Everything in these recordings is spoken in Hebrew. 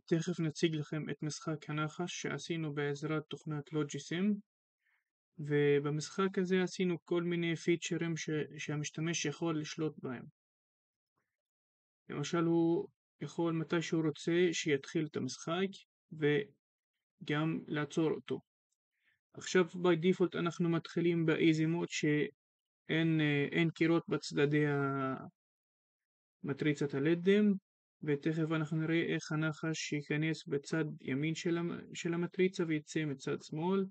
תכף נציג לכם את משחק הנחש שעשינו בעזרת תוכנת לוג'יסים, ובמשחק הזה עשינו כל מיני פיצ'רים שהמשתמש יכול לשלוט בהם. למשל הוא יכול מתי שהוא רוצה שיתחיל את המשחק וגם לעצור אותו. עכשיו by default אנחנו מתחילים באיזי מוד שאין קירות בצדדי מטריצת הלדים, ותכף אנחנו נראה איך הנחש ייכנס בצד ימין של המטריצה ויצא מצד שמאל,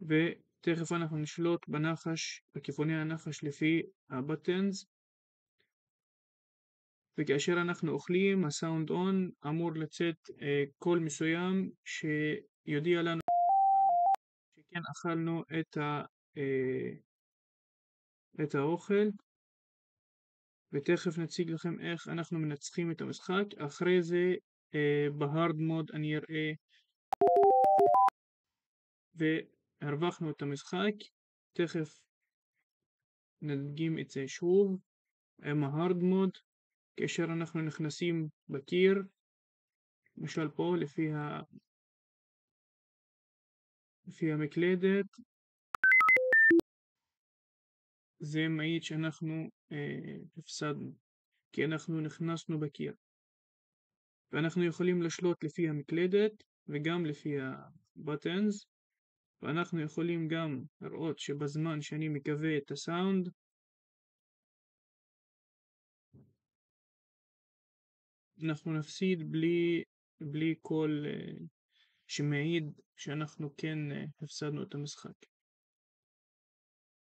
ותכף אנחנו נשלוט בנחש, בכיווני הנחש לפי הבטנס, וכאשר אנחנו אוכלים הסאונד און אמור לצאת קול מסוים שיודיע לנו שכן אכלנו את האוכל. ותכף נציג לכם איך אנחנו מנצחים את המשחק. אחרי זה בהארד מוד אני אראה והרווחנו את המשחק. תכף נדגים את זה שוב עם ההארד מוד כאשר אנחנו נכנסים בקיר, למשל פה לפי המקלדת, זה מעיד שאנחנו הפסדנו כי אנחנו נכנסנו בקיר. ואנחנו יכולים לשלוט לפי המקלדת וגם לפי הבטנס, ואנחנו יכולים גם לראות שבזמן שאני מקווה את הסאונד אנחנו נפסיד בלי קול שמעיד שאנחנו כן הפסדנו את המשחק.